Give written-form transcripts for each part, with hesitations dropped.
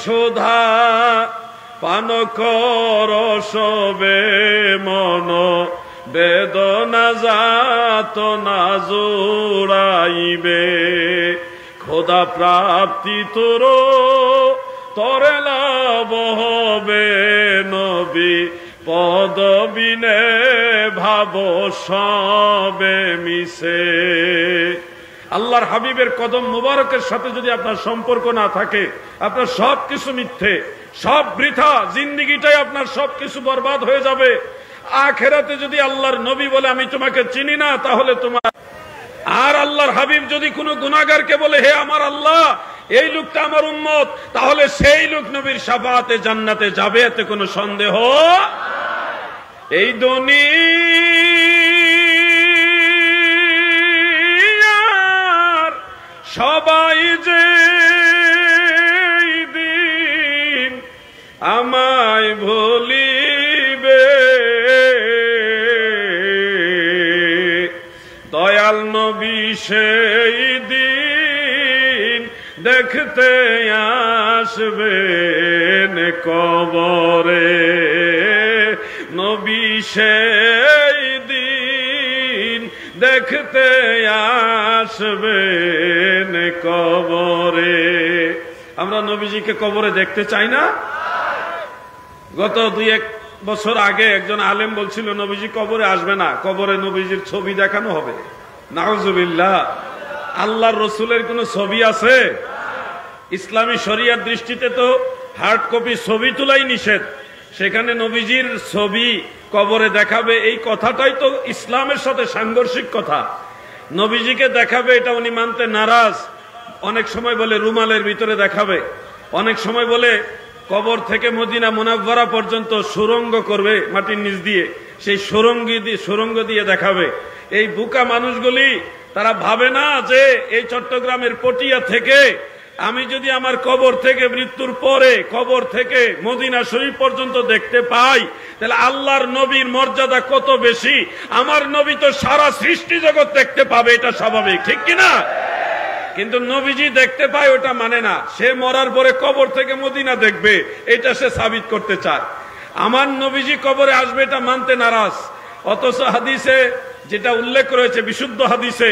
সুধা পান কর সবে মন বেদনা যাত না জোড়াইবে খোদা প্রাপ্তি তোর তরে লাভ হবে নবী পদবিনে ভাব সবে মিশে। আল্লাহর হাবিবের কদম মুবারকের সাথে যদি আপনার সম্পর্ক না থাকে আপনার সবকিছু মিথ্যে, সব বৃথা, জিন্দেগিটাই আপনার সবকিছু বরবাদ হয়ে যাবে। আখেরাতে যদি আল্লাহর নবী বলে আমি তোমাকে চিনি না, তাহলে তোমার আর আল্লাহর হাবিব যদি কোনো গুনাহগারকে বলে হে আমার আল্লাহ এই লোকটা আমার উম্মত, তাহলে সেই লোক নবীর শাফাআতে জান্নাতে যাবে, এতে কোনো সন্দেহ। এই দুনিয়ার সবাই যে দিন আমায় ভুলিবে, দয়াল নবী সেই দিন দেখতে আসবেন কবরে। নবী সেই দিন দেখতে আসবেন কবরে। আমরা নবীজিকে কবরে দেখতে চাই না? গত 2-1 বছর আগে একজন আলেম বলছিল নবীজি কবরে আসবে না, কবরে নবীজির ছবি দেখানো হবে। নাউজুবিল্লাহ। আল্লাহর রসুলের কোন ছবি আছে? ইসলামী শরিয়ার দৃষ্টিতে তো হার্ড কপি ছবি তোলাই নিষেধ, সেখানে নবীজির ছবি কবরে দেখাবে, এই কথাটাই তো ইসলামের সাথে সাংঘর্ষিক কথা। নবীজিকে দেখাবে এটা উনি মানতে নারাজ। অনেক সময় বলে রুমালের ভিতরে দেখাবে, অনেক সময় বলে কবর থেকে মদিনা মুনাওয়ারা পর্যন্ত সুরঙ্গ করবে মাটির নিচ দিয়ে, সেই সুরঙ্গ দিয়ে দেখাবে। এই বোকা মানুষগুলি তারা ভাবে না যে এই চট্টগ্রামের পটিয়া থেকে আমি যদি আমার কবর থেকে মৃত্যুর পরে কবর থেকে মদিনা শরীফ পর্যন্ত দেখতে পাই, তাহলে আল্লাহর নবীর মর্যাদা কত বেশি। আমার নবী তো সারা সৃষ্টি জগৎ দেখতে পাবে, এটা স্বাভাবিক, ঠিক কিনা? কিন্তু নবীজি দেখতে পায় ওটা মানে না, সে মরার পরে কবর থেকে মদিনা দেখবে, এটা সে সাবিত করতে চায়। আমার নবীজি কবরে আসবে এটা মানতে নারাজ। অথচ হাদিসে যেটা উল্লেখ রয়েছে বিশুদ্ধ হাদিসে,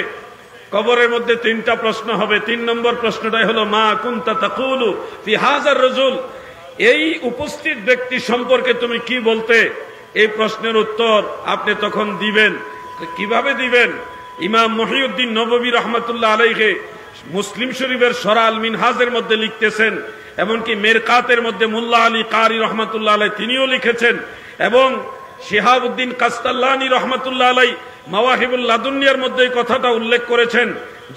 কবরের মধ্যে 3টা প্রশ্ন হবে। 3 নম্বর প্রশ্নটাই হলো মা কুনতা তাকুলু ফি হাযার রাজুল, এই উপস্থিত ব্যক্তি সম্পর্কে তুমি কি বলতে? এই প্রশ্নের উত্তর আপনি তখন দিবেন। কিভাবে দিবেন? ইমাম মহিউদ্দিন নববী রাহমাতুল্লাহ আলাইহি মুসলিম শরীফের শরাল মিনহাজের মধ্যে লিখতেছেন, এমনকি মেরকাতের মধ্যে মুল্লা আলী কারি রহমাতুল্লাহ আলাই তিনিও লিখেছেন, এবং শিহাবউদ্দিন কাস্তাল্লানি রহমাতুল্লাহ আলাই মাওয়াহিবুল লাদুনিয়ার মধ্যে এই কথাটা উল্লেখ করেছেন।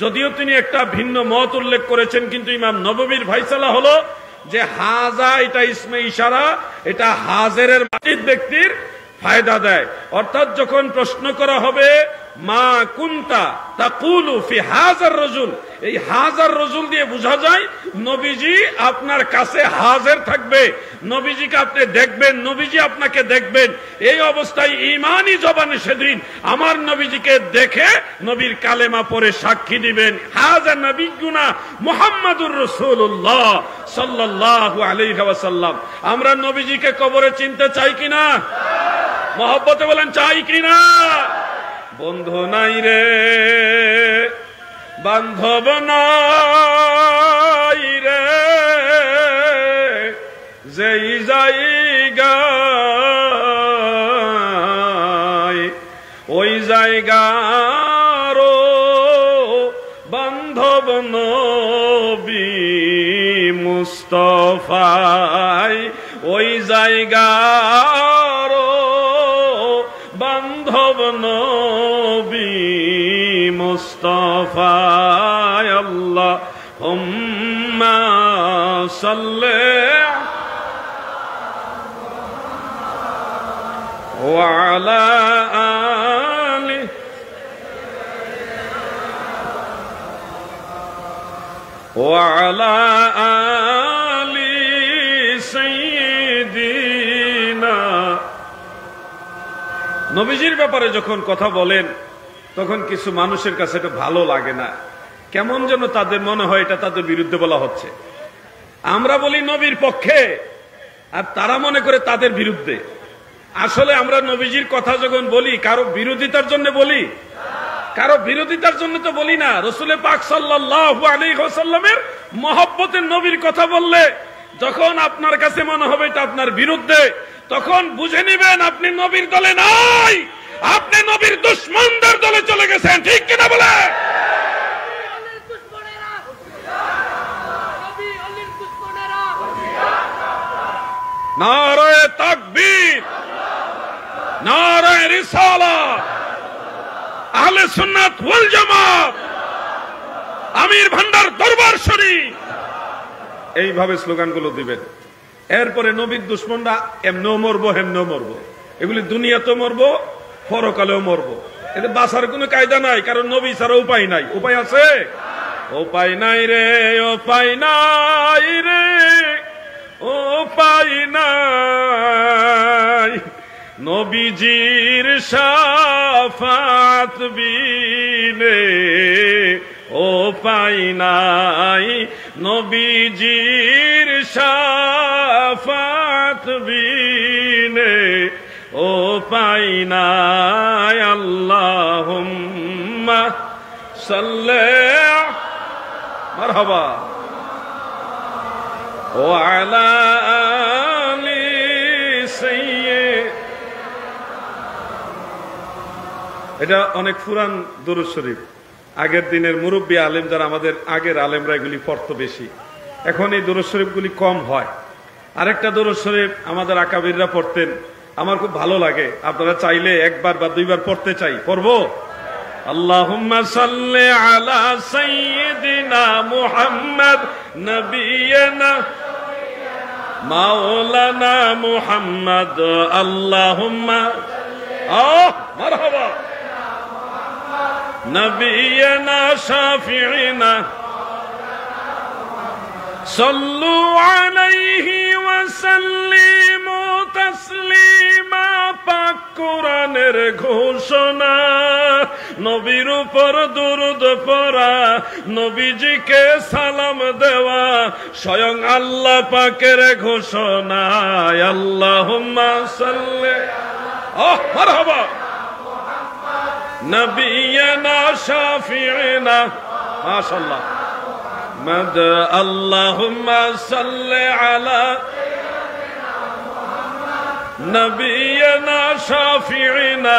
যদিও তিনি একটা ভিন্ন মত উল্লেখ করেছেন, কিন্তু ইমাম নববীর ফায়সালা হলো যে হাজা এটা ইসমে ইশারা, এটা হাজেরের মাটির ব্যক্তির ফায়দা দেয়। অর্থাৎ যখন প্রশ্ন করা হবে মা কুনতা তাকুলু ফি হাযার রাজুল, এই হাজার রাজুল দিয়ে বোঝা যায় নবীজি আপনার কাছে হাজির থাকবে, নবীজিকে আপনি দেখবেন, নবীজি আপনাকে দেখবেন। এই অবস্থায় ঈমানি জবানে সেদিন আমার নবীজিকে দেখে নবীর কালেমা পড়ে সাক্ষী দিবেন হাযা নবিয়ুনা মুহাম্মাদুর রাসূলুল্লাহ সাল্লাল্লাহু আলাইহি ওয়াসাল্লাম। আমরা নবীজিকে কবরে চিনতে চাই কিনা? মহব্বতে বলেন চাই কিনা? বন্ধু নাই রে, বান্ধব নাই রে, যেই জায়গায় ওই জায়গার বান্ধব নবী মুস্তাফায়, ওই জায়গার বান্ধব নবী মুস্তাফায়। আল্লাহুম্মা সাল্লি ওয়া আলা আলি ওয়া আলা আলি সাইয়্যিদিনা। নবীজির ব্যাপারে যখন কথা বলেন তখন কিছু মানুষের কাছে এটা ভালো লাগে না, কেমন যেন তাদের মনে হয় এটা তাদের বিরুদ্ধে বলা হচ্ছে। আমরা বলি নবীর পক্ষে, আর তারা মনে করে তাদের বিরুদ্ধে। আসলে আমরা নবীজির কথা যখন বলি কারো বিরোধিতার জন্য বলি, কারো বিরোধিতার জন্য তো বলি না। রাসূল পাক সাল্লাল্লাহু আলাইহি ওয়াসাল্লামের মহব্বতের নবীর কথা বললে যখন আপনার কাছে মনে হবে এটা আপনার বিরুদ্ধে, তখন বুঝে নেবেন আপনি নবীর দলে নাই, আপনি নবীর দুশমনদের দলে চলে গেছেন। ঠিক কিনা বলে? নারায়ে তাকবীর, নারায়ে রিসালাত, আহলে সুন্নাত ওয়াল জামাত, আমির ভান্ডার দরবার শরীফ, এইভাবে স্লোগানগুলো দিবেন। এরপরে নবীর দুশমনরা এমনেও মরবো হেমনেও মরবো, এগুলি দুনিয়াতেও মরবো পরকালেও মরবো। এতে বাঁচার কোনো কায়দা নাই, কারণ নবী ছাড়া উপায় নাই। উপায় আছে? উপায় নাই রে, উপায় নাই রে, উপায় নাই নবীজির শাফাত বিনে, উপায় নাই নবীজির শাফাত বিনে, উপায় নাই। আল্লাহুম্মা সাল্লি মারহাবা ওয়া আলা আলি সাইয়্যিদ। এটা অনেক পুরান দুরূদ শরীফ। আগের দিনের মুরব্বী আলেম যারা, আমাদের আগের আলেমরা এগুলি পড়তো বেশি। এখন এই দুরূদ শরীফগুলি কম হয়। আরেকটা দুরূদ শরীফ আমাদের আকাবিররা পড়তেন, আমার খুব ভালো লাগে। আপনারা চাইলে একবার বা দুইবার পড়তে চাই, পড়বো। আল্লাহুম্মা সাল্লি আলা সাইয়্যিদিনা মুহাম্মদ নবিয়িনা মাওলানা মুহাম্মদ। আল্লাহুম্মা মারহাবা নবিয়িনা শাফিঈনা সাল্লু আলাইহি ওয়া সাল্লিমু তাসলিমা। পাক কোরআনের ঘোষণা, নবীর উপর দুরূদ পড়া, নবীজিকে সালাম দেওয়া স্বয়ং আল্লাহ পাকের ঘোষণা। আল্লাহুম্মা সাল্লি মারহাবা নবিয়িনা শাফিঈনা, মাশাআল্লাহ মদ। আল্লাহুম্মা সাল্লি আলা নবিয়িনা শাফিঈনা।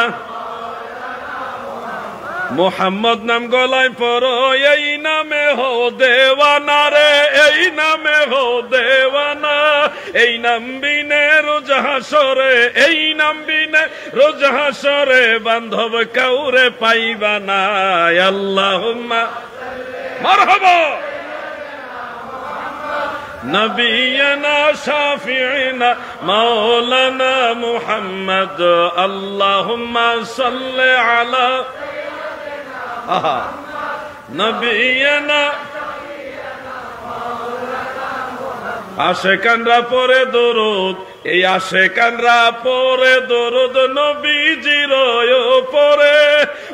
মুহাম্মদ নাম গলায় পড়ো, এই নামে হো দেওয়ানা রে, এই নামে হো দেওয়ানা। এই নাম বিনে রোজ হাসরে, এই নাম বিনে রোজ হাসরে বান্ধব কাউরে পাইবা না। আল্লাহুম্মা মারহাবা নবিয়িনা শাফিঈনা মাওলানা মুহাম্মদ। আল্লাহুম্মা সাল্লি আলা নবিয়িনা। আশেকানরা পড়ে দরুদ, এই আশেকানরা পড়ে দরুদ নবীজির উপরে।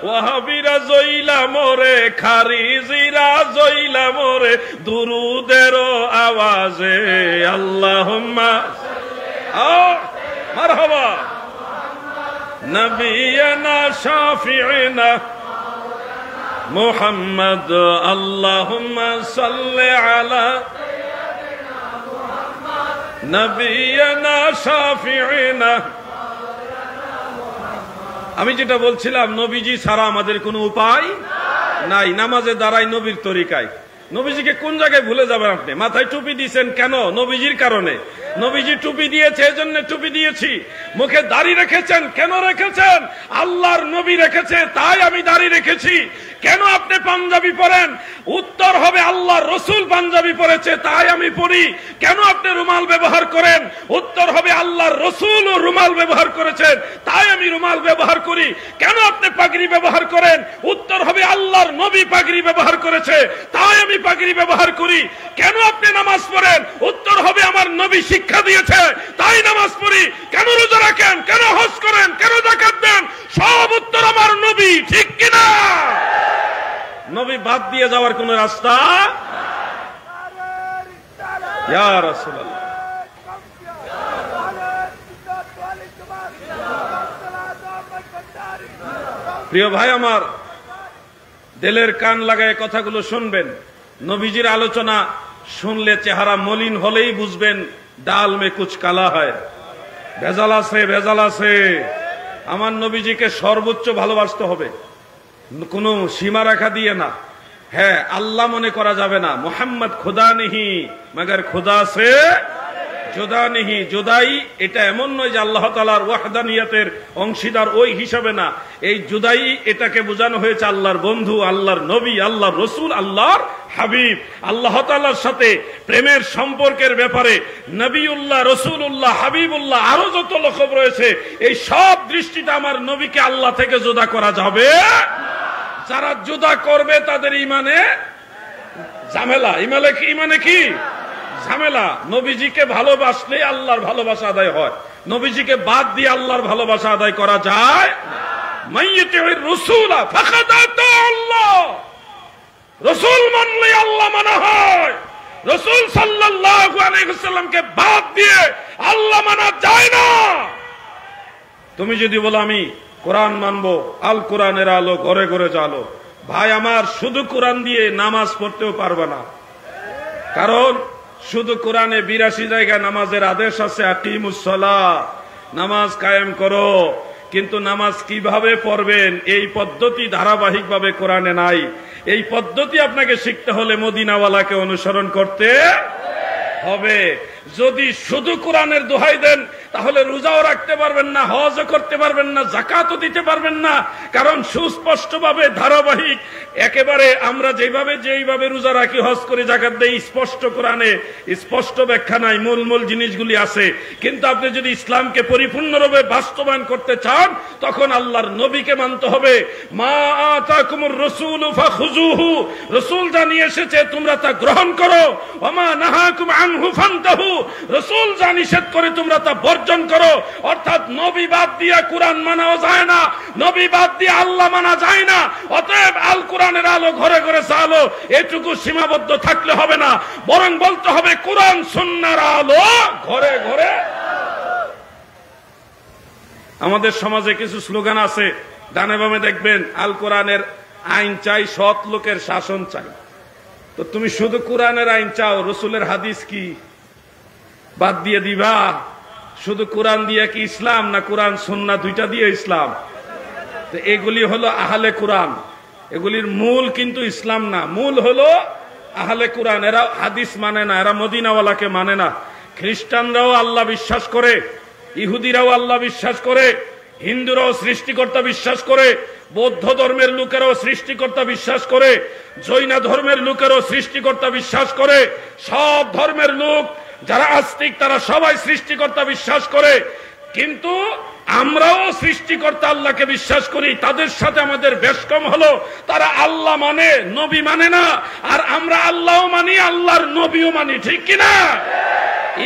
ওয়াহাবিরা জইলা মরে, খারিজিরা জইলা মরে দুরুদের আওয়াজে। আল্লাহুম্মা মারহাবা নবিয়িনা শাফিঈনা মুহাম্মদ। আল্লাহুম্মা সাল্লি আলা নবিয়িনা শাফিঈনা। আমি যেটা বলছিলাম, নবীজি ছাড়া আমাদের কোনো উপায় নাই। নামাজে দাঁড়াই নবীর তরিকায়। নবীজিকে কোন জায়গায় ভুলে যাবেন আপনি? মাথায় টুপি দিয়েছেন কেন? নবীজির কারণে। নবীজি টুপি দিয়েছে এজন্য টুপি দিয়েছি। মুখে দাড়ি রেখেছেন কেন রেখেছেন? আল্লাহর নবী রেখেছে তাই আমি দাড়ি রেখেছি। কেন আপনি পাঞ্জাবি পরেন? উত্তর হবে আল্লাহর রসুল পাঞ্জাবি পরেছে তাই আমি পরি। কেন আপনি রুমাল ব্যবহার করেন? উত্তর হবে আল্লাহর রসুল ও রুমাল ব্যবহার করেছেন তাই আমি রুমাল ব্যবহার করি। কেন আপনি পাগড়ি ব্যবহার করেন? উত্তর হবে আল্লাহর নবী পাগড়ি ব্যবহার করেছে তাই আমি পাগড়ি ব্যবহার করি। কেন আপনি নামাজ পড়েন? উত্তর হবে আমার নবী শিক্ষা দিয়েছে তাই নামাজ পড়ি। কেন রোজা রাখেন? কেন হজ করেন? কেন যাকাত দেন? সব উত্তর আমার নবী। ঠিক কিনা? নবী বাদ দিয়ে যাওয়ার কোন রাস্তা? ইয়া রাসূলুল্লাহ। প্রিয় ভাই আমার, দিলের কান লাগায় কথাগুলো শুনবেন। নবীজির আলোচনা শুনলে চেহারা মলিন হলেই বুঝবেন ডাল মে কুচ কালা হয়। ভেজাল আছে, ভেজাল আছে। আমার নবীজিকে সর্বোচ্চ ভালোবাসতে হবে, কোনো সীমা রেখা দিয়ে না। হ্যাঁ, আল্লাহ মনে করা যাবে না। মোহাম্মদ খুদা নেহি মগর খুদা সে জুদা নেহি। জুদাই এটা এমন নয় যে আল্লাহ তাআলার ওয়াহদানিয়তের অংশীদার ওই হিসাবে না। এই জুদাই এটাকে বোঝানো হয়েছে আল্লাহর বন্ধু, আল্লাহর নবী, আল্লাহর রসুল, আল্লাহর হাবিব। আল্লাহ তাআলার সাথে প্রেমের সম্পর্কের ব্যাপারে নবীউল্লাহ, রসুলুল্লাহ, হাবিবুল্লাহ আরো যত লক্ষব রয়েছে, এই সব দৃষ্টিতে আমার নবীকে আল্লাহ থেকে জুদা করা যাবে। যারা জুদা করবে তাদের ইমানে ঝামেলা। ইমানে কি ঝামেলা। নবীজিকে ভালোবাসলে আল্লাহর ভালোবাসা আদায় হয়, নবীজিকে বাদ দিয়ে আল্লাহর ভালোবাসা আদায় করা যায়। মাইয়্যিতির রাসূলা ফাকাদ আতা আল্লাহ। রাসূল মানলে আল্লাহ মানা হয়। রাসূল সাল্লাল্লাহু আলাইহি ওয়াসাল্লামকে বাদ দিয়ে আল্লাহ মানা যায় না। তুমি যদি বলো আমি কোরআন মানবো, আল কোরআনের আলো ঘরে ঘরে জ্বালো, ভাই আমার, শুধু কোরআন দিয়ে নামাজ পড়তেও পারবে না। কারণ শুধু কোরআনে 82 জায়গায় নামাজের আদেশ আছে, আকিমুস সালাহ, নামাজ কায়েম করো। কিন্তু নামাজ কিভাবে পড়বেন এই পদ্ধতি ধারাবাহিকভাবে কোরআনে নাই। এই পদ্ধতি আপনাকে শিখতে হলে মদিনাওয়ালাকে অনুসরণ করতে হবে। যদি শুধু কোরআনের দোহাই দেন তাহলে রোজাও রাখতে পারবেন না, হজও করতে পারবেন না, যাকাতও দিতে পারবেন না। কারণ সুস্পষ্টভাবে ধারাবাহিক একেবারে আমরা যেইভাবে রোজা রাখি, হজ করে, যাকাত দেই, স্পষ্ট কোরআনে স্পষ্ট ব্যাখ্যা নাই, মূল জিনিসগুলি আছে। কিন্তু আপনি যদি ইসলামকে পরিপূর্ণরূপে বাস্তবায়ন করতে চান তখন আল্লাহর নবীকে মানতে হবে। মা আতাকুমুর রাসূলু ফাখুযুহু, রাসূল যা নিয়ে এসেছে তোমরা তা গ্রহণ করো। ওয়া মা নাহাকুম আনহু ফান্তাহু, রাসূল যা নিষেধ করে তোমরা তা বর্জন করো। অর্থাৎ নবী বাদ দিয়ে কোরআন মানাও যায় না, নবী বাদ দিয়ে আল্লাহ মানা যায় না। অতএব আল কোরআনের আলো ঘরে ঘরে চালো, এটুকু সীমাবদ্ধ থাকলে হবে না, বরং বলতে হবে কোরআন সুন্নাহর আলো ঘরে ঘরে। আমাদের সমাজে কিছু স্লোগান আছে, ডানে বামে দেখবেন আল কোরআনের আইন চাই, সৎ লোকের শাসন চাই। তো তুমি শুধু কোরআনের আইন চাও, রসুলের হাদিস কি বাদ দিয়ে দিবা? শুধু কোরআন দিয়ে কি ইসলাম, না কোরআন সুন্নাহ দুইটা দিয়ে ইসলাম? তো এগুলি হলো আহলে কোরআন, এগুলির মূল কিন্তু ইসলাম না, মূল হলো আহলে কোরআন। এরা হাদিস মানে না, এরা মদিনাওয়ালাকে মানে না। খ্রিস্টানরাও আল্লাহ বিশ্বাস করে, ইহুদিরাও আল্লাহ বিশ্বাস করে, হিন্দুরাও সৃষ্টিকর্তা বিশ্বাস করে, বৌদ্ধ ধর্মের লোকেরাও সৃষ্টিকর্তা বিশ্বাস করে, জৈন ধর্মের লোকেরাও সৃষ্টিকর্তা বিশ্বাস করে। সব ধর্মের লোক যারা আস্তিক তারা সবাই সৃষ্টিকর্তা বিশ্বাস করে। কিন্তু আমরাও সৃষ্টিকর্তা আল্লাহকে বিশ্বাস করি। তাদের সাথে আমাদের বেশ কম হলো, তারা আল্লাহ মানে, নবী মানে না। আর আমরা আল্লাহও মানি, আল্লাহর নবীও মানি, ঠিক কিনা?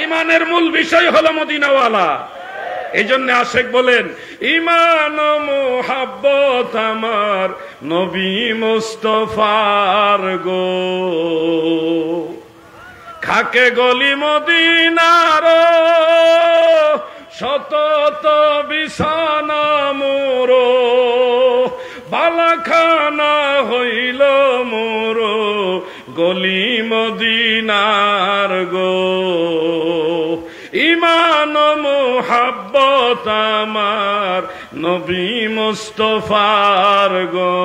ইমানের মূল বিষয় হলো মদিনাওয়ালা। এই জন্য আশেক বলেন, ইমান মুহাব্বত আমার নবী মুস্তাফার গো, খাকে গলি মদিনার শতত বিছানা মোর, বালাখানা হইল মোর গলি মদিনার গো। ইমান মুহাব্বত আমার নবী মুস্তাফার গো।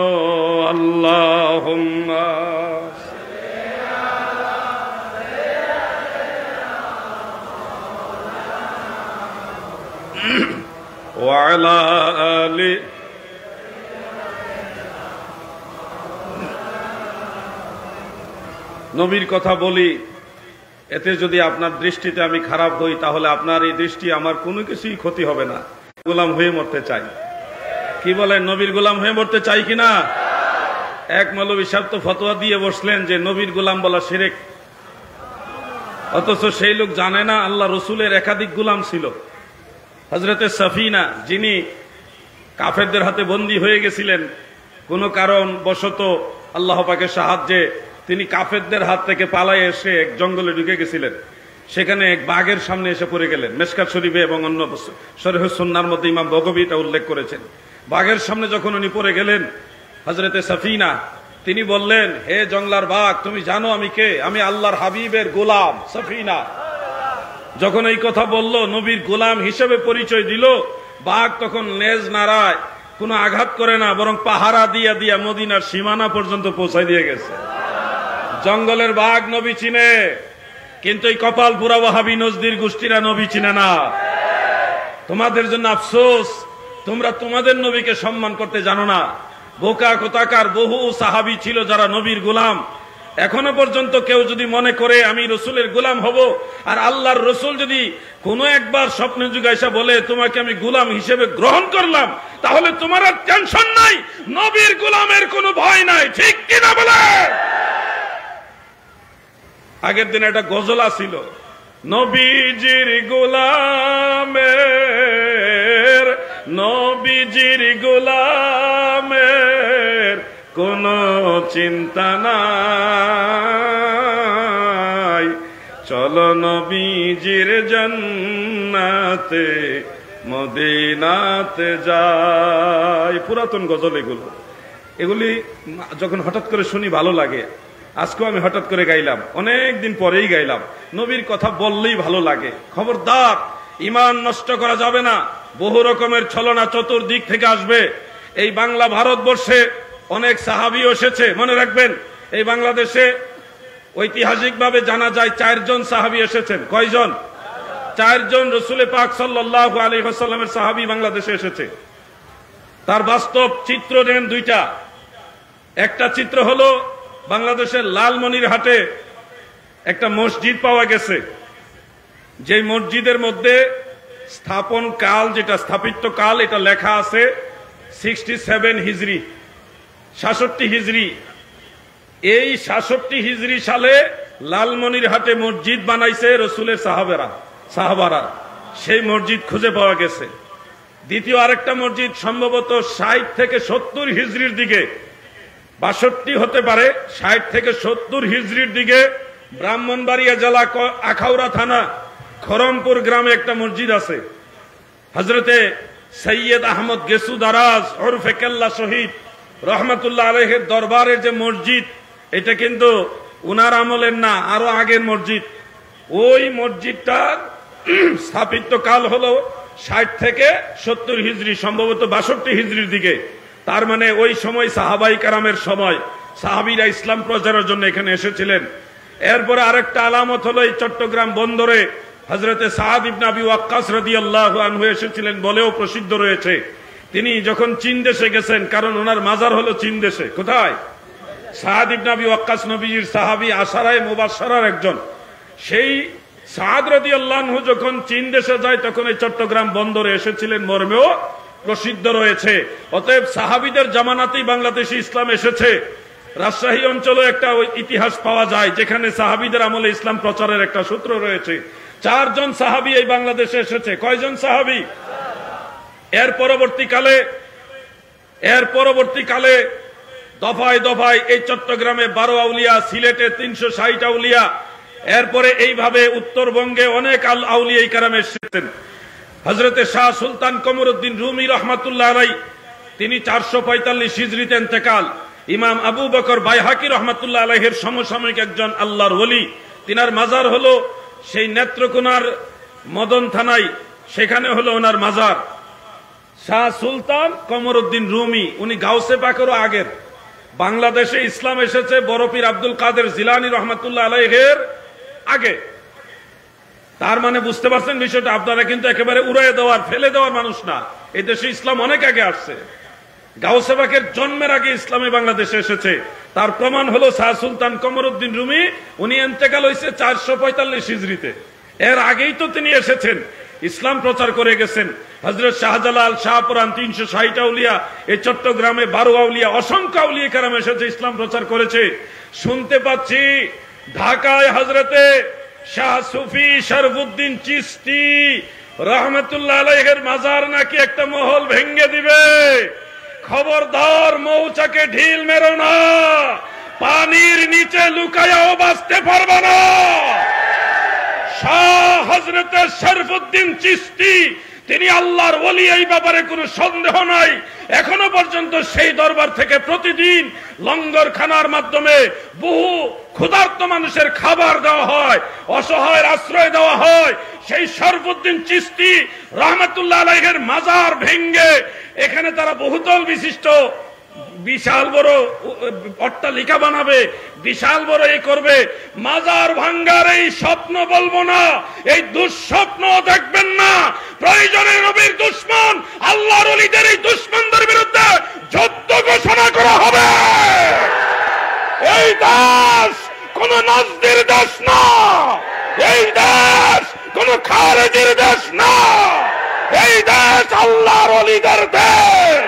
আল্লাহুম্মা ওয়া আলা আলি। নবীর কথা বলি, এতে যদি আপনার দৃষ্টিতে আমি খারাপ হই তাহলে আপনার এই দৃষ্টি আমার কোনো কিছুই ক্ষতি হবে না। গোলাম হয়ে মরতে চাই, কি বলেন? নবীর গোলাম হয়ে মরতে চাই কিনা? এক মৌলভী সাহেব তো ফতোয়া দিয়ে বসলেন যে নবীর গোলাম বলা শিরক। অথচ সেই লোক জানে না আল্লাহ রসুলের একাধিক গোলাম ছিল। হযরতে সাফিনা, যিনি কাফেরদের হাতে বন্দী হয়ে গেছিলেন, কোনো কারণ বশত আল্লাহ পাকের সাহায্যে তিনি কাফেরদের হাত থেকে পালায়ে এসে এক জঙ্গলে ঢুকে গেছিলেন। সেখানে এক বাঘের সামনে এসে পড়ে গেলেন। মেশকাত শরীফে এবং অন্য শরীহ সুন্নাহর মধ্যে ইমাম বগবী এটা উল্লেখ করেছেন। বাঘের সামনে যখন উনি পড়ে গেলেন, হযরতে সাফিনা তিনি বললেন, হে জংলার বাঘ, তুমি জানো আমি কে? আমি আল্লাহর হাবিবের গোলাম সাফিনা। যখন এই কথা বলল, নবীর গোলাম হিসেবে পরিচয় দিল, বাঘ তখন লেজ নাড়ায়, কোনো আঘাত করে না, বরং পাহারা দিয়া দিয়া মদিনার সীমানা পর্যন্ত পৌঁছায় দিয়ে গেছে। জঙ্গলের বাঘ নবী চিনে, কিন্তু এই কপাল পুরা ওয়াহাবী নজদির গোষ্ঠীরা নবী চিনে না। তোমাদের জন্য আফসোস, তোমরা তোমাদের নবীকে সম্মান করতে জানো না। বোকা কোথাকার বহু সাহাবী ছিল যারা নবীর গোলাম। এখনো পর্যন্ত কেউ যদি মনে করে আমি রসুলের গোলাম হব, আর আল্লাহর রসুল যদি কোনো একবার স্বপ্নে যুগাইসা বলে তোমাকে আমি গোলাম হিসেবে গ্রহণ করলাম, তাহলে তোমার আর টেনশন নাই, নবীর গোলামের কোনো ভয় নাই। ঠিক কিনা বলে? আগের দিন একটা গজল ছিল, নবীজির গোলামের, নবীজির গোলামের কোনো চিন্তা নাই, চলো নবীজির জান্নাতে মদিনাতে যাই। পুরাতন গজল এগুলো, এগুলি যখন হঠাৎ করে শুনি ভালো লাগে। আজকেও আমি হঠাৎ করে গাইলাম, অনেক দিন পরেই গাইলাম। নবীর কথা বললেই ভালো লাগে। খবরদার, ঈমান নষ্ট করা যাবে না। বহু রকমের ছলনা চতুর্দিক থেকে আসবে। এই বাংলা ভারতবর্ষে অনেক সাহাবী এসেছে, মনে রাখবেন। এই বাংলাদেশে ঐতিহাসিকভাবে জানা যায় 4 জন সাহাবী এসেছেন। কয়জন? 4 জন রসুল পাক সাল্লাল্লাহু আলাইহি ওয়াসাল্লামের সাহাবী বাংলাদেশে এসেছে। তার বাস্তব চিত্র দেন 2টা। একটা চিত্র হলো বাংলাদেশের লালমনিরহাটে একটা মসজিদ পাওয়া গেছে, যে মসজিদের মধ্যে স্থাপন কাল, যেটা স্থাপিত কাল, এটা লেখা আছে 67 হিজরি, 66 হিজরি। এই 66 হিজরি সালে লালমনিরহাটে মসজিদ বানাইছে রসুলের সাহাবারা। সেই মসজিদ খুঁজে পাওয়া গেছে। দ্বিতীয় আরেকটা মসজিদ সম্ভবত 60 থেকে 70 হিজরির দিকে, 62 হতে পারে, 60 থেকে 70 হিজরির দিকে ব্রাহ্মণবাড়িয়া জেলা আখাউড়া থানা খরমপুর গ্রামে একটা মসজিদ আছে। হযরতে সৈয়দ আহমদ গেসু দারাজ ওরফে কেল্লা শহীদ রহমতুল্লাহ আলাইহির দরবারের যে মসজিদ, এটা কিন্তু উনার আমলের না, আরো আগের মসজিদ। ওই মসজিদটার স্থাপিত কাল হলো 60 থেকে 70 হিজরি, সম্ভবত 62 হিজরির দিকে। তার মানে ওই সময় সাহাবাই কারামের সময়, সাহাবীরা ইসলাম প্রচারের জন্য এখানে এসেছিলেন। এরপরে আরেকটা আলামত হলো এই চট্টগ্রাম বন্দরে হযরতে সাদ ইবনে আবি ওয়াক্কাস রাদিয়াল্লাহু আনহু এসেছিলেন বলেও প্রসিদ্ধ রয়েছে। তিনি যখন চীন দেশে গেছেন, কারণ ওনার মাজার হলো চীন দেশে। কোথায়? সাদ ইবনে আবি ওয়াক্কাস নবীজির সাহাবী আশারায়ে মুবাশশারার একজন। সেই সাদ রাদিয়াল্লাহু আনহু যখন চীন দেশে যায়, তখন এই চট্টগ্রাম বন্দরে এসেছিলেন মর্মেও প্রসিদ্ধ রয়েছে। অতএব সাহাবীদের জামানাতেই বাংলাদেশে ইসলাম এসেছে। রাজশাহী অঞ্চলে একটা ইতিহাস পাওয়া যায়, যেখানে সাহাবীদের আমলে ইসলাম প্রচারের একটা সূত্র রয়েছে। 4 জন সাহাবী এই বাংলাদেশে এসেছে। কয়জন সাহাবী? এর পরবর্তীকালে দফায় দফায় এই চট্টগ্রামে 12 আউলিয়া, সিলেটে 360 আউলিয়া, এরপরে এইভাবে উত্তরবঙ্গে অনেক আউলিয়া কেরাম এসেছেন। হযরতে শাহ সুলতান কমরউদ্দিন রুমি রহমাতুল্লাহ আলাইহি, তিনি 445 হিজরিতে ইন্তেকাল। ইমাম আবু বকর বাইহাকি রহমাতুল্লাহ আলাইহির সমসাময়িক একজন আল্লাহর ওলি। তিনার মাজার হলো সেই নেত্রকোনার মদন থানায়, সেখানে হলো ওনার মাজার। শাহ সুলতান কমরউদ্দিন রুমি, উনি গাউসে পাকেরও আগের। বাংলাদেশে ইসলাম এসেছে বড় পীর আব্দুল কাদের জিলানী রহমাতুল্লাহ আলাইহির আগে। তার মানে বুঝতে পারছেন বিষয়টা? আপনারা কিন্তু একেবারে উড়াইয়ে দেওয়ার, ফেলে দেওয়ার মানুষ না। এই দেশে ইসলাম অনেক আগে আসছে। গাউসে পাকের জন্মের আগে ইসলামে বাংলাদেশে এসেছে। তার প্রমাণ হলো শাহ সুলতান কমরউদ্দিন রুমি, উনি ইন্তেকাল হয়েছে 445 হিজরিতে। এর আগেই তো তিনি এসেছেন, ইসলাম প্রচার করে গেছেন। হযরত শাহজালাল, শাহপুরান, 360 আউলিয়া, এই চট্টগ্রামে 12 আউলিয়া, অসংখ্য আউলিয়া কেরাম এসেছে, ইসলাম প্রচার করেছে। শুনতে পাচ্ছি ঢাকায় হযরতে শাহ সুফি শরফুদ্দিন চিশতি রহমতুল্লাহ আলাইহির মাজার নাকি একটা মহল ভেঙে দিবে। খবরদার, মৌচাকে ঢিল মেরো না, পানির নিচে লুকায়াও বাঁচতে পারবে না। শাহ হযরতে শরফুদ্দীন চিশতি, তিনি আল্লাহর ওলি, এই ব্যাপারে কোনো সন্দেহ নাই। এখনো পর্যন্ত সেই দরবার থেকে প্রতিদিন লঙ্গরখানার মাধ্যমে বহু ক্ষুধার্ত মানুষের খাবার দেওয়া হয়, অসহায়ের আশ্রয় দেওয়া হয়। সেই শরফুদ্দীন চিশতি রহমাতুল্লাহ আলাইহির মাজার ভেঙ্গে এখানে তারা বহুতল বিশিষ্ট বিশাল বড় অট্টালিকা বানাবে, বিশাল বড় এই করবে। মাজার ভাঙ্গার এই স্বপ্ন বলবো না, এই দুঃস্বপ্ন দেখবেন না। প্রয়োজনে নবীর দুশ্মন আল্লাহর ওলিদের এই দুশ্মনদের বিরুদ্ধে যুদ্ধ ঘোষণা করা হবে। এই দেশ কোন নাজদের দেশ না, এই দেশ কোন খারেজির দেশ না, এই দেশ আল্লাহর ওলিদের দেশ।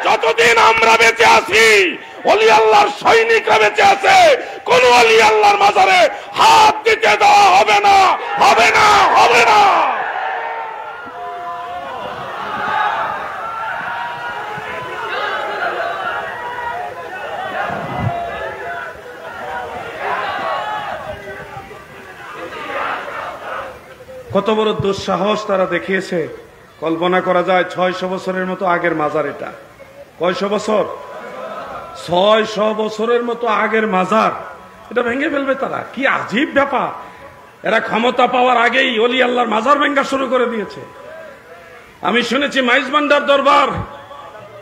যতদিন আমরা বেঁচে আছি, ওলি আল্লাহর সৈনিকরা বেঁচে আছে, কোন ওলি আল্লাহর মাজারে হাত দিতে দেওয়া হবে না, হবে না, হবে না। কত বড় দুঃসাহস তারা দেখিয়েছে, কল্পনা করা যায়। 600 বছরের মতো আগের মাজার এটা। কয়শো বছর? 600 বছরের মতো আগের মাজার, এটা ভেঙে ফেলবে তারা। কি আজীব ব্যাপার! এরা ক্ষমতা পাওয়ার আগেই ওলি আল্লাহর মাজার ভেঙ্গা শুরু করে দিয়েছে। আমি শুনেছি মাইজভান্ডার দরবার,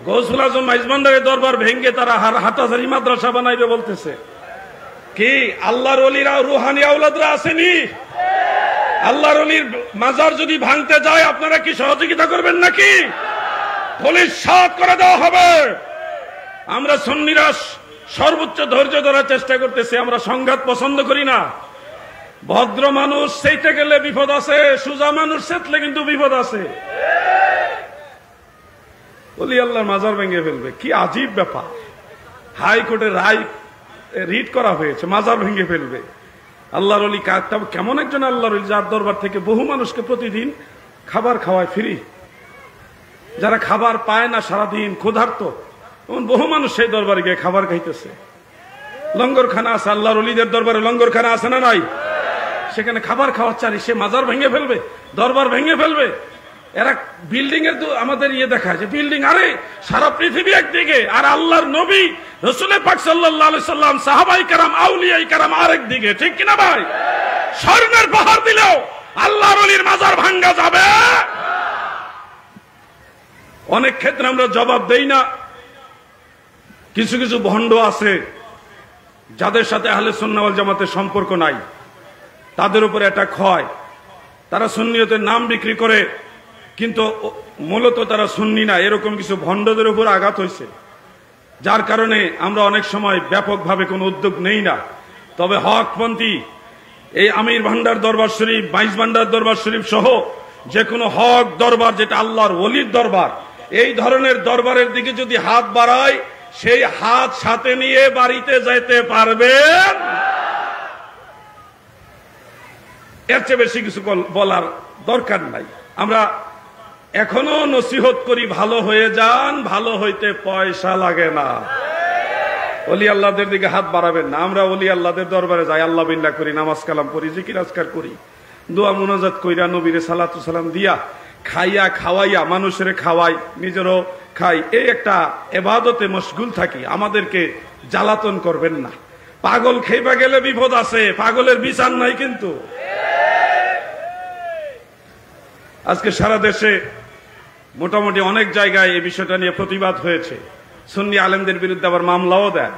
গৌসুল আজম মাইজভান্ডারের দরবার ভেঙ্গে তারা হাটাজারি মাদ্রাসা বানাইবে বলতেছে। কি আল্লাহর ওলিরা রুহানি আওলাদরা আসেনি? আল্লাহর ওলির মাজার যদি ভাঙতে যায় আপনারা কি সহযোগিতা করবেন নাকি? পুলিশ সাথ করে দেওয়া হবে। আমরা সুন্নিরা সর্বোচ্চ ধৈর্য ধরার চেষ্টা করতেছি। আমরা সংঘাত পছন্দ করি না। ভদ্র মানুষ সেইতে গেলে বিপদ আছে, সুজা মানুষ সেতলে কিন্তু বিপদ আছে। ওলি আল্লাহর মাজার ভেঙে ফেলবে, কি আজীব ব্যাপার! হাইকোর্টের রায় রিট করা হয়েছে, মাজার ভেঙে ফেলবে। আল্লাহর ওলি কেমন একজন আল্লাহর ওলি, যার দরবার থেকে বহু মানুষকে প্রতিদিন খাবার খাওয়ায় ফ্রি। যারা খাবার পায় না, সারাদিন ক্ষুধার্ত, এমন বহু মানুষ সেই দরবারে গিয়ে খাবার খাইতেছে। লঙ্গরখানা আছে, আল্লাহর ওলিদের দরবারে লঙ্গরখানা আছে না নাই? সেখানে খাবার খাওয়ার চারি, সে মাজার ভেঙে ফেলবে, দরবার ভেঙে ফেলবে। এরা বিল্ডিং এর আমাদের ইয়ে দেখায় যে বিল্ডিং, আরে সারা পৃথিবী একদিকে আর আল্লাহর নবী রাসূল পাক সাল্লাল্লাহু আলাইহি সাল্লাম, সাহাবায়ে কেরাম, আউলিয়ায়ে কেরাম আরেক দিকে, ঠিক কিনা ভাই? স্বর্ণের পাহাড় দিলেও আল্লাহর ওলির মাজার ভাঙা যাবে? অনেক ক্ষেত্রে আমরা জবাব দেই না। কিছু কিছু ভণ্ড আছে যাদের সাথে আহলে সুন্নাহ ওয়াল জামাতের সম্পর্ক নাই, তাদের উপরে অ্যাটাক হয়। তারা সুন্নিয়তের নাম বিক্রি করে, কিন্তু মূলত তারা সুন্নি না, এরকম কিছু ভণ্ডদের উপর আঘাত হয়েছে। যার কারণে আমরা অনেক সময় ব্যাপকভাবে কোনো উদ্যোগ নেই না। তবে হকপন্থী এই আমির ভান্ডার দরবার শরীফ, বাইশ ভান্ডার দরবার শরীফ সহ যে কোনো হক দরবার, যেটা আল্লাহর ওলির দরবার, এই ধরনের দরবারের দিকে যদি হাত বাড়ায়, সেই হাত সাথে নিয়ে বাড়িতে যেতে পারবেন। এর চেয়ে বেশি কিছু বলার দরকার নাই। আমরা এখনো নসিহত করি, ভালো হয়ে যান, ভালো হইতে পয়সা লাগে না। ওলি আল্লাহদের দিকে হাত বাড়াবেন না। আমরা ওলি আল্লাহদের দরবারে যাই, আল্লাহ বিল্লাহ করি, নামাজ কালাম পড়ি, জিকির আজকার করি, দোয়া মুনাজাত কইরা, নবীরে সালাতু সালাম দিয়া, খাইয়া খাওয়াইয়া মানুষের খাওয়াই, নিজেরও খাই, এই একটা ইবাদতে মশগুল থাকি। আমাদেরকে জ্বালাতন করবেন না। পাগল খেইবা গেলে বিপদ আছে, পাগলের বিচার নাই। কিন্তু আজকে সারা দেশে মোটামুটি অনেক জায়গায় এই বিষয়টা নিয়ে প্রতিবাদ হয়েছে। সুন্নি আলেমদের বিরুদ্ধে আবার মামলাও দেয়।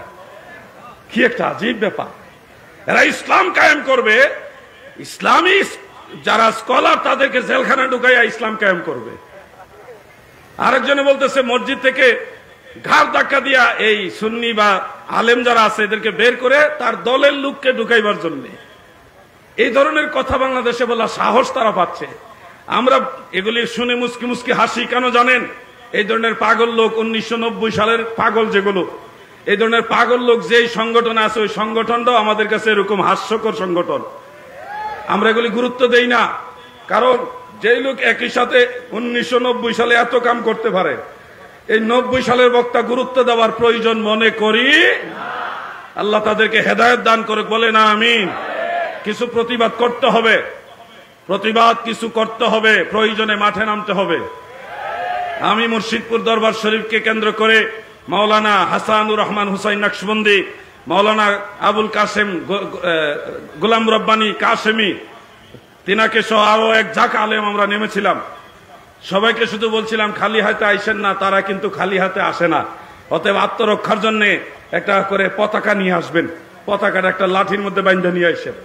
কি একটা আজীব ব্যাপার! এরা ইসলাম কায়েম করবে, ইসলামী যারা স্কলার তাদেরকে জেলখানা ঢুকাইয়া ইসলাম কায়েম করবে। আরেকজনে বলতেছে মসজিদ থেকে ঘাড় ধাক্কা দিয়া এই সুন্নি বা আলেম যারা আছে এদেরকে বের করে তার দলের লোককে ঢুকাইবার জন্য। এই ধরনের কথা বাংলাদেশে বলা সাহস তারা পাচ্ছে। আমরা এগুলি শুনে মুসকি মুসকি হাসি। কেন জানেন? এই ধরনের পাগল লোক, 1990 সালের পাগল যেগুলো, এই ধরনের পাগল লোক যেই সংগঠনে আছে, ওই সংগঠনটাও আমাদের কাছে এরকম হাস্যকর সংগঠন। আমরা এগুলি গুরুত্ব দেই না। কারণ যেই লোক একই সাথে 1990 সালে এত কাম করতে পারে, এই 90 সালের বক্তা গুরুত্ব দেওয়ার প্রয়োজন মনে করি। আল্লাহ তাদেরকে হেদায়েত দান করে, বলে না আমিন। কিছু প্রতিবাদ করতে হবে। প্রতিবাদ কিছু করতে হবে, প্রয়োজনে মাঠে নামতে হবে। আমি মুর্শিদপুর দরবার শরীফকে কেন্দ্র করে মাওলানা হাসানুর রহমান হুসাইন নকশবন্দি, মাওলানা আবুল কাসেম গোলাম রব্বানী কাসেমি, তিনাকে সহ আরো এক ঝাঁক আলেম আমরা নেমেছিলাম। সবাইকে শুধু বলছিলাম খালি হাতে আইসেন না, তারা কিন্তু খালি হাতে আসে না। অতএব আত্মরক্ষার জন্য একটা করে পতাকা নিয়ে আসবেন, পতাকাটা একটা লাঠির মধ্যে বাইন্ধে নিয়ে আসেন।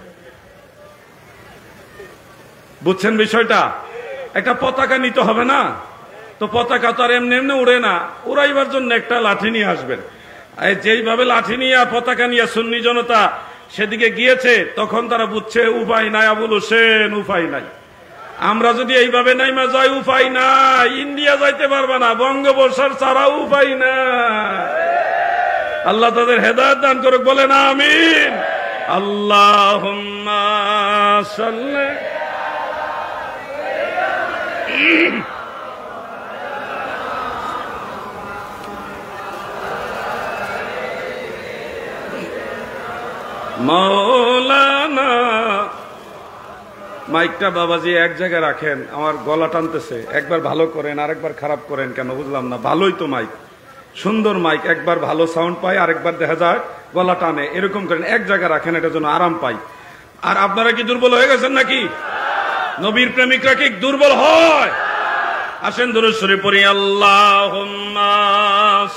বুঝছেন বিষয়টা? একটা পতাকা নিতে হবে না তো, পতাকা তো আর এমনি এমনি উড়ে না, উড়াইবার জন্য একটা লাঠি নিয়ে আসবেন। যেইভাবে লাঠি নিয়ে পতাকা নিয়ে সুন্নি জনতা সেদিকে গিয়েছে, তখন তারা বুঝছে উপায় নাই আবুল হোসেন, উপায় নাই। আমরা যদি এইভাবে নাইমা যাই, উপায় নাই, ইন্ডিয়া যাইতে পারবে না, বঙ্গোপসাগর ছাড়া উপায় না। আল্লাহ তাদের হেদায়েত দান করুক, বলেন আমিন। আল্লাহুম্মা সাল্লি মাওলানা। মাইকটা বাবাজি এক জায়গায় রাখেন, আমার গলা টানতেছে। একবার ভালো করেন, আরেকবার খারাপ করেন কেন বুঝলাম না। ভালোই তো মাইক, সুন্দর মাইক, একবার ভালো সাউন্ড পাই, আরেকবার দেখা যায় গলা টানে। এরকম করেন, এক জায়গায় রাখেন, এটা যেন আরাম পাই। আর আপনারা কি দুর্বল হয়ে গেছেন নাকি? নবীর প্রেমিকরা কি দুর্বল হয়? আসেন দুরূদ শরীফ পড়ি। আল্লাহুম্মা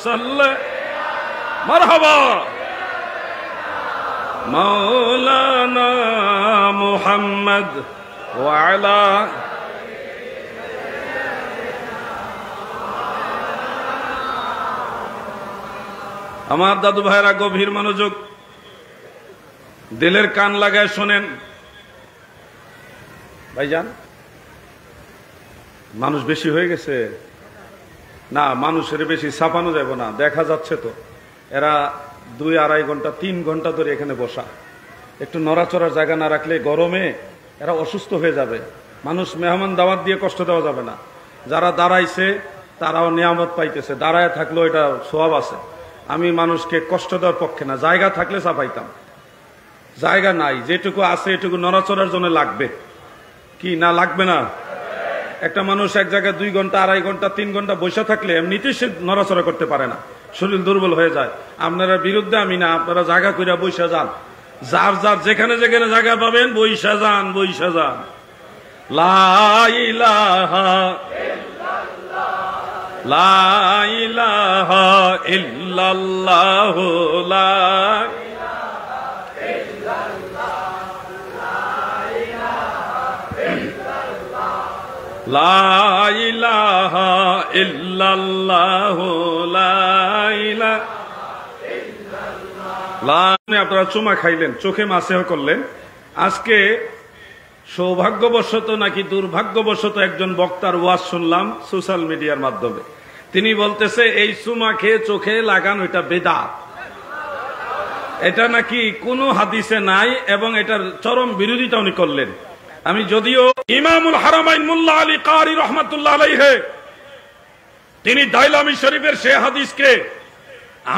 সাল্লি মারহাবা মাওলানা মুহাম্মদ ওয়া আলা। আমার দাদু ভাইরা গভীর মনোযোগ, দিলের কান লাগায় শোনেন। ভাইজান, মানুষ বেশি হয়ে গেছে না? মানুষের বেশি ছাপানো যাবে না, দেখা যাচ্ছে তো। এরা 2-2.5 ঘন্টা 3 ঘন্টা ধরে এখানে বসা, একটু নড়াচড়ার জায়গা না রাখলে গরমে এরা অসুস্থ হয়ে যাবে। মানুষ মেহমান দাওয়াত দিয়ে কষ্ট দেওয়া যাবে না। যারা দাঁড়াইছে তারাও নিয়ামত পাইতেছে, দাঁড়ায় থাকলেও এটা সওয়াব আছে। আমি মানুষকে কষ্ট দেওয়ার পক্ষে না, জায়গা থাকলে চাপাইতাম, জায়গা নাই, যেটুকু আছে এটুকু নড়াচড়ার জন্য লাগবে। কি না লাগবে না? একটা মানুষ এক জায়গায় 2 ঘন্টা 2.5 ঘন্টা 3 ঘন্টা বসে থাকলে এমনিতেই সে নড়াচড়া করতে পারে না, শরীর দুর্বল হয়ে যায়। আপনারা বিরুদ্ধে আমি না, আপনারা জায়গা কইরা বইসা যান, যার যার যেখানে যেখানে জায়গা পাবেন বইসা যান, বইসা যান। লা ইলাহা ইল্লাল্লাহ, লা ইলাহা ইল্লাল্লাহ, লা লা ইলাহা ইল্লাল্লাহ, লা ইলাহা ইল্লাল্লাহ। আপনারা চুমা খাইলেন, চোখে মাসেহ করলেন। আজকে সৌভাগ্যবশত নাকি দুর্ভাগ্যবশত একজন বক্তার ওয়াজ শুনলাম সোশ্যাল মিডিয়ার মাধ্যমে। তিনি বলতেছে এই চুমা খেয়ে চোখে লাগানো এটা বেদাত, এটা নাকি কোনো হাদিসে নাই, এবং এটার চরম বিরোধিতা উনি করলেন। আমি যদিও ইমামুল হারামাইন মুল্লা আলী কারি রহমাতুল্লাহ আলাইহি তিনি দাইলামি শরীফের সে হাদিসকে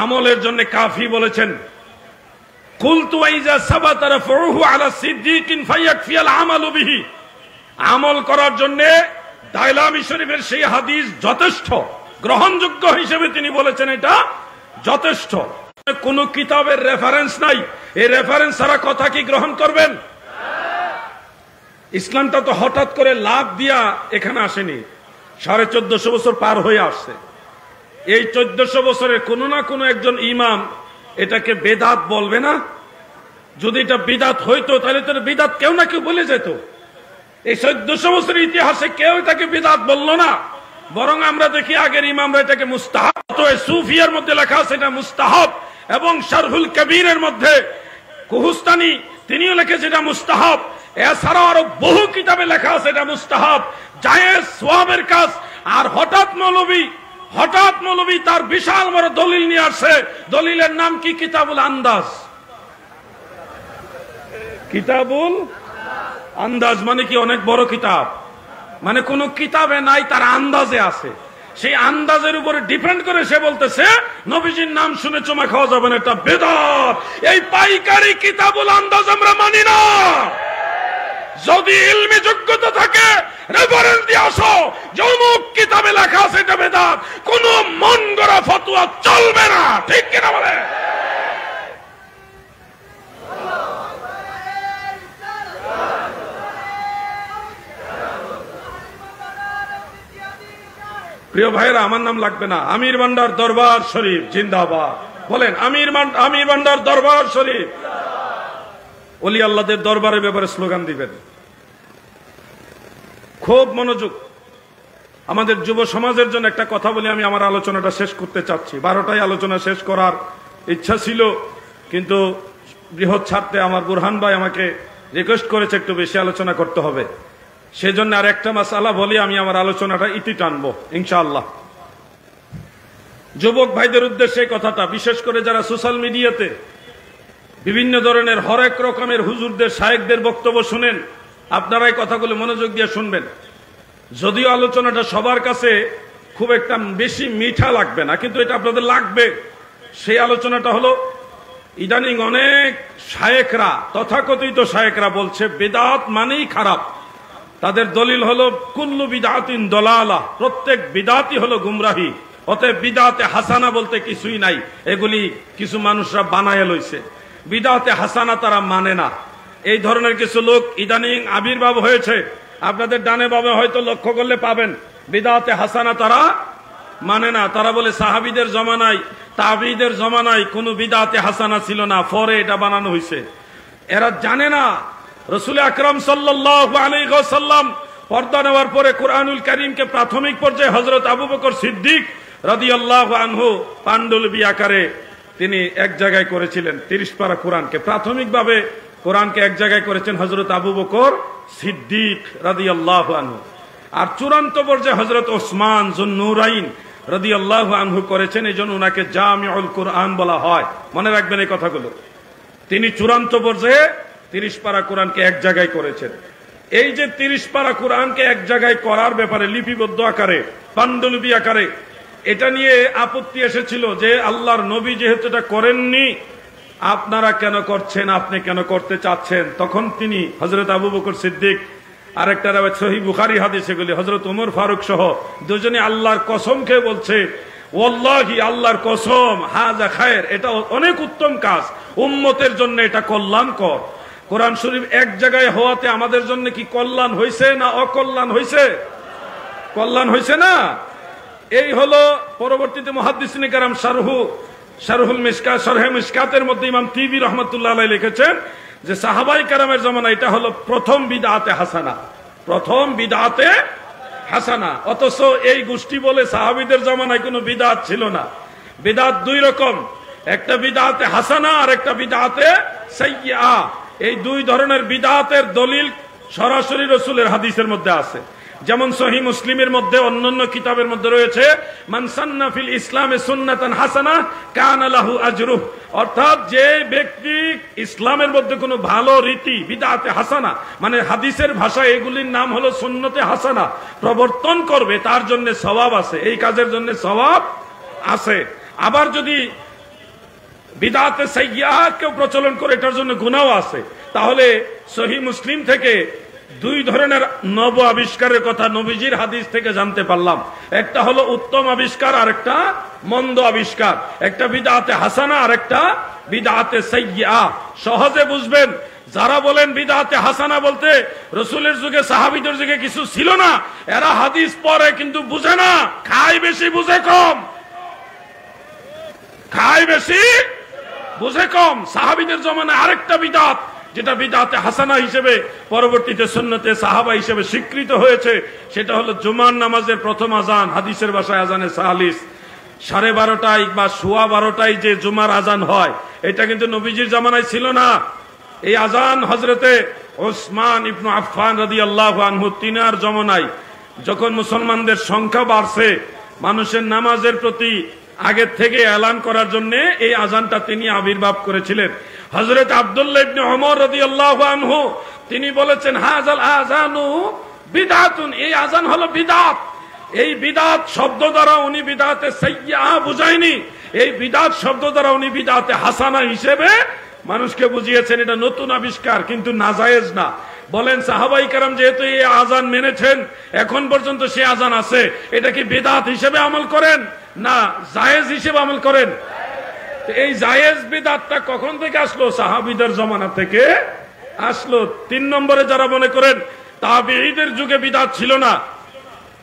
আমলের জন্য কাফি বলেছেন। কুলতু ওয়াইজা সাবাতা রাফউহু আলা সিদ্দিকিন ফায়াকফিয়াল আমালু বিহি, আমল করার জন্য দাইলামি শরীফের সেই হাদিস যথেষ্ট, গ্রহণযোগ্য হিসেবে তিনি বলেছেন এটা যথেষ্ট। কোন কিতাবের রেফারেন্স নাই, এই রেফারেন্স ছাড়া কথা কি গ্রহণ করবেন? ইসলামটা তো হঠাৎ করে লাভ দিয়া এখানে আসেনি, 1450 বছর পার হয়ে আসছে। এই 1400 বছরে কোনো না কোনো একজন ইমাম এটাকে বেদাত বলবে না? যদি এটা বিদাত হইতো তাহলে তো বিদাত কেউ না কেউ বলে যেত। এই 1400 বছরের ইতিহাসে কেউ এটাকে বিদাত বললো না, বরং আমরা দেখি আগের ইমামরা এটাকে মুস্তাহাব, তো সুফিয়ার মধ্যে লেখা আছে এটা মুস্তাহাব, এবং শারহুল কবিরের মধ্যে কুহুস্তানি তিনিও লিখেছে এটা মুস্তাহাব। এছাড়াও আরো বহু কিতাবে লেখা আছে এটা মুস্তাহাব, জায়েজ, সওয়াবের কাজ। আর হঠাৎ মৌলবী তার বিশাল বড় দলিল নিয়ে আসছে, দলিলের নাম কি? কিতাবুল আন্দাজ। কিতাবুল আন্দাজ মানে কি? অনেক বড় কিতাব, মানে কোন কিতাবে নাই, তার আন্দাজে আছে। সেই আন্দাজের উপরে ডিপেন্ড করে সে বলতেছে নবীজির নাম শুনে চুমা খাওয়া যাবে না, এটা বেদাত। এই পাইকারি কিতাবুল আন্দাজ আমরা মানি না। যদি ইলমি যোগ্যতা থাকে রেফারেন্স দিয়ে আসো, যে অমুক কিতাবে লেখা আছে এটা বেদাত, কোন মন গড়া ফতোয়া চলবে না। ঠিক কিনা বলে? প্রিয় ভাইরা, আমার নাম লাগবে না। আমির ভান্ডার দরবার শরীফ জিন্দাবাদ। বলেন আমির ভান্ডার দরবার শরীফ। ওলি আল্লাহদের দরবারের ব্যাপারে স্লোগান দিবেন। খুব মনোযোগ। আমাদের যুব সমাজের জন্য একটা কথা বলে আমি আমার আলোচনাটা শেষ করতে চাচ্ছি। 12টায় আলোচনা শেষ করার ইচ্ছা ছিল, কিন্তু বৃহৎ স্বার্থে আমার বুরহান ভাই আমাকে রিকোয়েস্ট করেছে একটু বেশি আলোচনা করতে হবে। সেজন্য আর একটা মাসআলা বলি, আমি আমার আলোচনাটা ইতি টানবো ইনশাআল্লাহ। যুবক ভাইদের উদ্দেশ্যে কথাটা, বিশেষ করে যারা সোশ্যাল মিডিয়াতে বিভিন্ন ধরনের হরেক রকমের হুজুরদের শায়েখদের বক্তব্য শুনেন, আপনারা এই কথাগুলো মনোযোগ দিয়ে শুনবেন। যদিও আলোচনাটা সবার কাছে খুব একটা বেশি মিঠা লাগবে না, কিন্তু এটা আপনাদের লাগবে। সেই আলোচনাটা হলো, ইদানিং অনেক শায়েখরা, তথাকথিত শায়েখরা বলছে বিদআত মানেই খারাপ। তাদের দলিল হলো কুল্লু বিদআতিন দলালাহ, প্রত্যেক বিদআতই হলো গুমরাহি, অতএব বিদআতে হাসানা বলতে কিছুই নাই, এগুলি কিছু মানুষরা বানায় লইছে, বিদআতে হাসানা তারা মানে না। এই ধরনের কিছু লোক ইদানিং আবির্ভাব হয়েছে, আপনাদের ডানে বামে হয়তো লক্ষ্য করলে পাবেন। বিদআতে হাসানা তারা মানে না। তারা বলে সাহাবীদের জমানায়, তাবিঈদের জমানায় কোনো বিদআতে হাসানা ছিল না, পরে এটা বানানো হয়েছে। এরা জানে না রাসূল আকরাম সাল্লাল্লাহু আলাইহি ওয়াসাল্লাম পর্দা নেওয়ার পরে কুরআনুল কারীমকে প্রাথমিক পর্যায়ে হযরত আবু বকর সিদ্দিক রাদিয়াল্লাহু আনহু পান্ডুলিপি আকারে তিনি এক জায়গায় করেছিলেন। 30 পারা কোরআনকে প্রাথমিকভাবে কোরআনকে এক জায়গায় করেছেন হযরত আবু বকর সিদ্দিক রাদিয়াল্লাহু আনহু, আর চূড়ান্ত পর্যায়ে হযরত ওসমান যুন্নুরাইন রাদিয়াল্লাহু আনহু করেছেন। এইজন্য উনাকে জামিউল কুরআন বলা হয়। মনে রাখবেন এই কথাগুলো। তিনি চূড়ান্ত পর্যায়ে 30 পারা কোরআনকে এক জায়গায় করেছেন। এই যে 30 পারা কোরআনকে এক জায়গায় করার ব্যাপারে লিপিবদ্ধ আকারে, পান্ডুলিপি আকারে, এটা নিয়ে আপত্তি এসেছিল যে আল্লাহর নবী যেহেতু এটা করেননি, আপনারা কেন করছেন, আপনি কেন করতে চাচ্ছেন। তখন তিনি হযরত আবু বকর সিদ্দিক, আরেকটা রাওয়ায়াত সহিহ বুখারী হাদিস, এগুলি হযরত ওমর ফারুক সহ দুজনে আল্লাহর কসম খেয়ে বলছে, ওয়াল্লাহি আল্লাহর কসম, হাযা খায়র, এটা অনেক উত্তম কাজ, উম্মতের জন্য এটা কল্যাণকর। কোরআন শরীফ এক জায়গায় হওয়াতে আমাদের জন্য কি কল্যাণ হয়েছে না অকল্যাণ হয়েছে? কল্যাণ হয়েছে না? এই হলো পরবর্তীতে মুহাদ্দিসিনে কেরাম শারহুল মিশকাত, শরহে মিশকাতের মধ্যে ইমাম তিবি রাহমাতুল্লাহ আলাইহি লিখেছেন যে সাহাবায়ে কেরামের জামানা এটা হলো প্রথম বিদআতে হাসানা, প্রথম বিদআতে হাসানা। অথচ এই গোষ্ঠী বলে সাহাবীদের জামানায় কোনো বিদআত ছিল না। বিদআত দুই রকম, একটা বিদআতে হাসানা আর একটা বিদআতে সাইয়্যিআ। এই দুই ধরনের বিদআতের দলিল সরাসরি রাসূলের হাদিসের মধ্যে আছে। যেমন সহিহ মুসলিমের মধ্যে, অন্যান্য কিতাবের মধ্যে রয়েছে, মান সান্না ফিল ইসলামে সুন্নাতান হাসানা কানা লাহু আজরুহু, অর্থাৎ যে ব্যক্তি ইসলামের মধ্যে কোনো ভালো রীতি বিদআতে হাসানা, মানে হাদিসের ভাষায় এগুলির নাম হলো সুন্নতে হাসানা, প্রবর্তন করবে, তার জন্য সওয়াব আছে, এই কাজের জন্য সওয়াব আছে। আবার যদি বিদআতে সাইয়্যিআ কেউ প্রচলন করে, এটার জন্য গুনাহ আছে। তাহলে সহিহ মুসলিম থেকে দুই ধরনের নব আবিষ্কারের কথা নবীজির হাদিস থেকে জানতে পারলাম। একটা হলো উত্তম আবিষ্কার আর একটা মন্দ আবিষ্কার, একটা বিদআতে হাসানা আর একটা বিদআতে সাইয়্যিআ। সহজে বুঝবেন, যারা বলেন বিদআতে হাসানা বলতে রাসূলের যুগে সাহাবীদের যুগে কিছু ছিল না, এরা হাদিস পড়ে কিন্তু বুঝে না, খায় বেশি বুঝে কম, খায় বেশি বুঝে কম। সাহাবীদের জমানায় আরেকটা বিদআত, যেটা বিদআতে হাসানা হিসেবে পরবর্তীতে সুন্নতে সাহাবা হিসেবে স্বীকৃত হয়েছে, সেটা হলো জুমার নামাজের প্রথম আজান, হাদিসের ভাষায় আজানে সালিস, 12:30 বা 12:15 যে জুমার আজান হয়, এটা কিন্তু নবীজির জামানায় ছিল না। এই আজান হযরতে ওসমান ইবনে আফফান রাদিয়াল্লাহু আনহু তিনার জামানায়, যখন মুসলমানদের সংখ্যা বাড়ছে, মানুষের নামাজের প্রতি আগের থেকে এলান করার জন্য এই আজানটা তিনি আবির্ভাব করেছিলেন। হযরত আব্দুল্লাহ ইবনে ওমর রাদিয়াল্লাহু আনহু তিনি বলেছেন, হাযাল আযানু বিদআতুন, এই আজান হলো বিদআত। এই বিদআত শব্দ দ্বারা উনি বিদআতে সাইয়্যিআ বুঝায়নি, এই বিদআত শব্দ দ্বারা উনি বিদআতে হাসানা হিসেবে মানুষকে বুঝিয়েছেন। এটা নতুন আবিষ্কার, কিন্তু নাজায়েজ না। বলেন সাহাবাই কেরাম যেহেতু এই আজান মেনেছেন, এখন পর্যন্ত সে আজান আছে, এটা কি বিদআত হিসেবে আমল করেন না জায়েজ হিসেবে আমল করেন? এই জায়েজ বিদআতটা কখন থেকে আসলো? সাহাবীদের জমানা থেকে আসলো। 3 নম্বরে যারা মনে করেন তাবেঈদের যুগে বিদআত ছিল না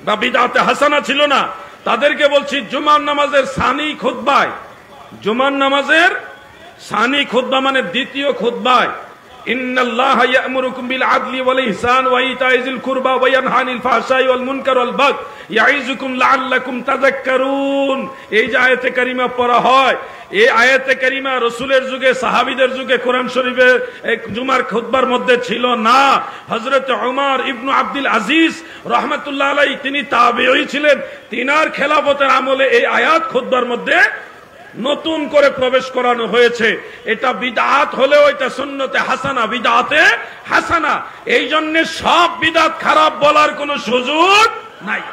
বা বিদআতে হাসানা ছিল না, তাদেরকে বলছি জুমার নামাজের সানি খুতবায়, জুমার নামাজের সানি খুতবা মানে দ্বিতীয় খুতবায়, ইন্নাল্লাহা ইয়া'মুরুকুম বিল আদলি ওয়াল ইহসান ওয়া ইতা'i যিল কুরবা ওয়া ইয়ানহা আনিল ফাহশাই ওয়াল মুনকার ওয়াল বাগয় ইয়া'iযুকুম লাআল্লাকুম তাযাক্কারুন। এই যে আয়াতে কারিমা পড়া হয়, এই আয়াতে কারিমা রাসূলের যুগে, সাহাবীদের যুগে কোরআন শরীফের এক জুমার খুতবার মধ্যে ছিল না। হযরত ওমর ইবনে আব্দুল আজিজ রাহমাতুল্লাহ আলাইহি তিনি তাবেঈ ছিলেন, তিনার খেলাফতের আমলে এই আয়াত খুতবার মধ্যে নতুন করে প্রবেশ করানো হয়েছে। এটা বিদআত হলেও এটা সুন্নতে হাসানা, বিদআতে হাসানা। এই জন্য সব বিদআত খারাপ বলার কোনো সুযোগ নাই।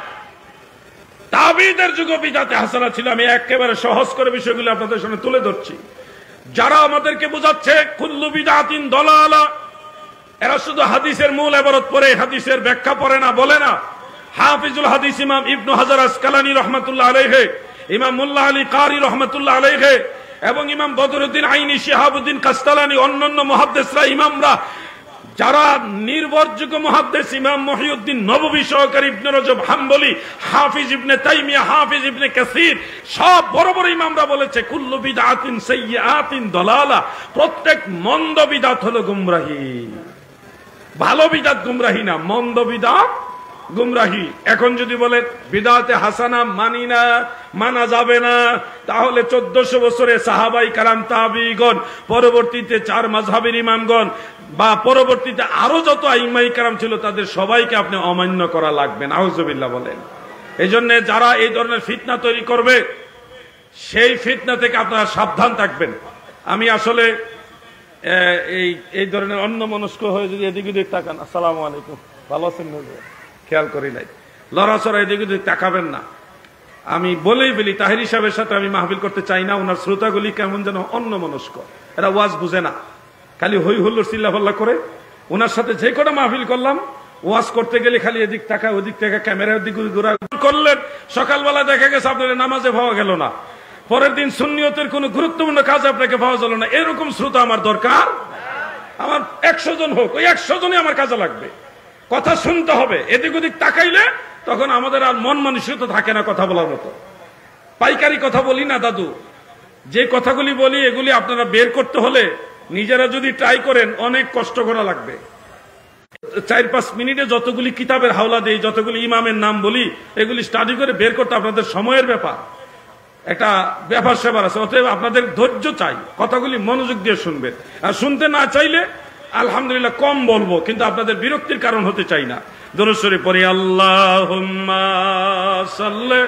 তাবেঈদের যুগে বিদআতে হাসানা ছিল। আমি একেবারে সহজ করে বিষয়গুলো আপনাদের সামনে তুলে ধরছি। যারা আমাদেরকে বোঝাচ্ছে কুল্লু বিদআতিন দালালা, এরা শুধু হাদিসের মূল ইবারত পড়ে, হাদিসের ব্যাখ্যা পড়ে না, বলে না। হাফিজুল হাদিস ইমাম ইবনে হাজার আসকালানী রাহমাতুল্লাহ আলাইহি, ইমাম মুল্লা আলী কারি রহমতুল্লাহ আলাইহি এবং ইমাম বদরুদ্দিন আইনি, শিহাবুদ্দিন কাস্তালানি, অন্যান্য মুহাদ্দিসরা, ইমামরা, যারা নির্ভরযোগ্য মুহাদ্দিস ইমাম মুহিউদ্দিন নববী সহকারী, ইবনে রজব হাম্বলি, হাফিজ ইবনে তাইমিয়া, হাফিজ ইবনে কাসির, সব বড় বড় ইমামরা বলেছে কুল্লু বিদআতিন সাইয়্যাতিন দালালা, প্রত্যেক মন্দ বিদআত হলো গুমরাহি। ভালো বিদআত গুমরাহি না, মন্দ বিদআত গুমরাহি। এখন যদি বলে বিদআতে হাসানা মানি না, মানা যাবে না, তাহলে 1400 বছরে সাহাবাই কারাম, তাবেঈগণ, পরবর্তীতে 4 মাযহাবের ইমামগণ বা পরবর্তীতে আরো যত আইম্মায়ে কেরাম ছিল, তাদের সবাইকে আপনি অমান্য করা লাগবে। নাউজুবিল্লাহ বলেন। এই জন্য যারা এই ধরনের ফিতনা তৈরি করবে, সেই ফিতনা থেকে আপনারা সাবধান থাকবেন। আমি আসলে এই ধরনের অন্যমনস্ক হয়ে যদি এদিক ওদিক তাকান, আসসালামু আলাইকুম, ভালো আছেন? খেয়াল করি নাই, লড়াচড়া এদিক ওদিক তাকাবেন না। আমি বলেই বলি, তাহিরি সাহেবের সাথে আমি মাহফিল করতে চাই না। ওনার শ্রোতাগুলি কেমন যেন অন্যমনস্ক, এরা ওয়াজ বুঝে না, খালি হই হুল্লোড় চিল্লাফাল্লা করে। ওনার সাথে যে কটা মাহফিল করলাম, ওয়াজ করতে গেলে খালি এদিক তাকা ওদিক থেকে ক্যামেরার দিক ঘোরা করলেন। সকালবেলা দেখা গেছে আপনার নামাজে পাওয়া গেল না, পরের দিন সুন্নিয়তের কোন গুরুত্বপূর্ণ কাজ আপনাকে পাওয়া গেল না। এরকম শ্রোতা আমার দরকার। আমার 100 জন হোক, ওই 100 জনই আমার কাজে লাগবে। কথা শুনতে হবে, এদিক ওদিক তাকাইলে তখন আমাদের আর মন মানসিকতা থাকে না কথা বলার মতো। পাইকারি কথা বলি না দাদু, যে কথাগুলি বলি এগুলি আপনারা বের করতে হলে নিজেরা যদি ট্রাই করেন অনেক কষ্ট করা লাগবে। 4-5 মিনিটে যতগুলি কিতাবের হাওলা দেই, যতগুলি ইমামের নাম বলি, এগুলি স্টাডি করে বের করতে আপনাদের সময়ের ব্যাপার, একটা ব্যাপার সেবার আছে। অতএব আপনাদের ধৈর্য চাই, কথাগুলি মনোযোগ দিয়ে শুনবেন। আর শুনতে না চাইলে আলহামদুলিল্লাহ কম বলবো, কিন্তু আপনাদের বিরক্তির কারণ হতে চাই না। দরুদ শরীফ পড়ি, আল্লাহুম্মা সাল্লি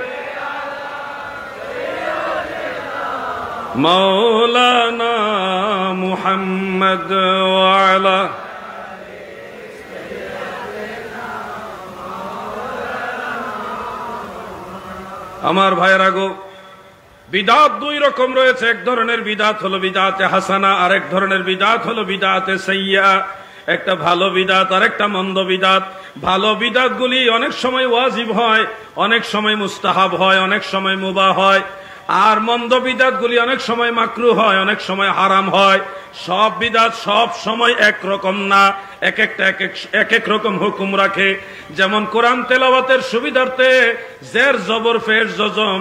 মাওলানা মুহাম্মদ ওয়া আলা। আমার ভাইয়েরা গো, বিদআত 2 রকম রয়েছে। এক ধরনের বিদআত হলো বিদআতে হাসানা, আর এক ধরনের বিদআত হলো বিদআতে সাইয়্যা। একটা ভালো বিদআত আর একটা মন্দ বিদআত। ভালো বিদআত গুলি অনেক সময় ওয়াজিব হয়, অনেক সময় মুস্তাহাব হয়, অনেক সময় মুবাহ হয়। আর মন্দ বিদআত গুলি অনেক সময় মাকরুহ হয়, অনেক সময় হারাম হয়। সব বিদআত সব সময় একরকম না, এক এক রকম হুকুম রাখে। যেমন কোরআন তেলাওয়াতের সুবিধার্থে জের জবর ফের জজম,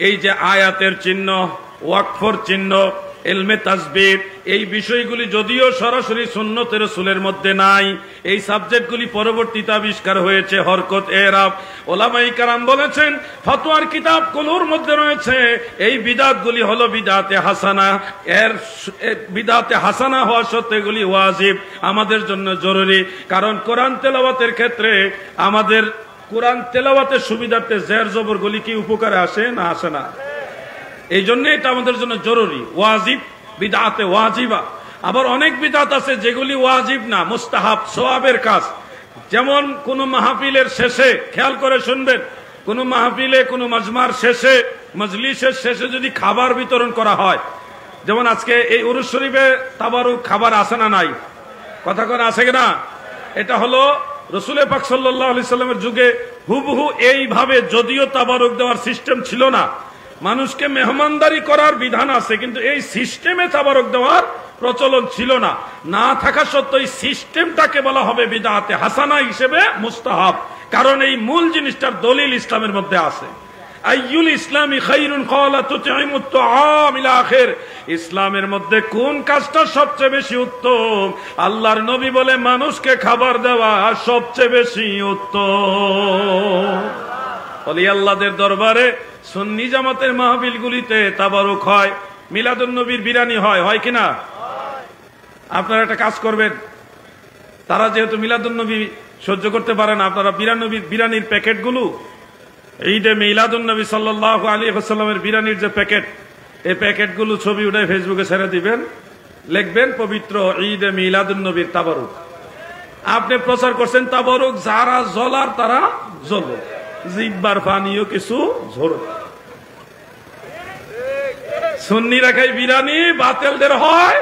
এই যে আয়াতের চিহ্ন, ওয়াকফর চিহ্ন, ইলমে তাসবিহ, এই বিষয়গুলি যদিও সরাসরি সুন্নতে রাসূলের মধ্যে নাই, এই সাবজেক্টগুলি পরবর্তীতে আবিষ্কার হয়েছে। হরকত, এরাব, ওলামায়ে কেরাম বলেছেন, ফতোয়ার কিতাবগুলোর মধ্যে রয়েছে। এই বিদআতগুলি হলো বিদআতে হাসানা। এর বিদআতে হাসানা হওয়া সত্ত্বেও এগুলি ওয়াজিব, আমাদের জন্য জরুরি। কারণ কোরআন তেলাওয়াতের ক্ষেত্রে আমাদের কোরআন তেলাওয়াতের সুবিধার্থে জের জবর গুলি কি উপকারে আসে না আসে না? এই জন্য এটা আমাদের জন্য জরুরি, ওয়াজিব, বিদআতে ওয়াজিবা। আবার অনেক বিদআত আছে যেগুলি ওয়াজিব না, মুস্তাহাব, সওয়াবের কাজ। যেমন কোন মাহফিলের শেষে, খেয়াল করে শুনবেন, কোন মাহফিলে কোন মাজমার শেষে, মজলিসের শেষে যদি খাবার বিতরণ করা হয়, যেমন আজকে এই উরুস শরীফে তাবারুক খাবার আছে না নাই? কথা কোন আছে কিনা? এটা হলো রাসূল পাক সাল্লাল্লাহু আলাইহি সাল্লামের যুগে হুবহু এইভাবে, যদিও তাবারুক দেওয়ার সিস্টেম ছিল না, মানুষকে মেহমানদারি করার বিধান আছে, কিন্তু এই সিস্টেমে তাবারুক দেওয়ার প্রচলন ছিল না। না থাকা সত্ত্বেও এই সিস্টেমটাকে বলা হবে বিদআতে হাসানা হিসেবে মুস্তাহাব, কারণ এই মূল জিনিসটার দলিল ইসলামের মধ্যে আছে। আইয়ুল ইসলামি খায়রুন ক্বালা তুতঈমুত তুআম ইলা আখির, ইসলামের মধ্যে কোন কাজটা সবচেয়ে বেশি উত্তম? আল্লাহর নবী বলে মানুষকে খাবার দেওয়া সবচেয়ে বেশি উত্তম। ওলি আল্লাহদের দরবারে সুন্নি জামাতের মাহফিলগুলিতে তাবারুক হয়, মিলাদুন নবীর বিরানি হয়, হয় কিনা? আপনারা একটা কাজ করবেন, তারা যেহেতু মিলাদুন নবী সহ্য করতে পারে না, আপনারা বিরানির প্যাকেটগুলো, ঈদে মিলাদুন নবী সাল্লাল্লাহু আলাইহি ওয়াসাল্লামের বিরানির যে প্যাকেট, এই প্যাকেটগুলো ছবি উঠায় ফেসবুকে ছেড়ে দিবেন, লিখবেন পবিত্র ঈদে মিলাদুন নবীর তাবারুক। আপনি প্রচার করছেন তাবারুক, যারা জ্বলার তারা জ্বলো, জিব্বার পানিও কিছু ঝরো। সুন্নিরা খায় বিরানি, বাতিলদের হয়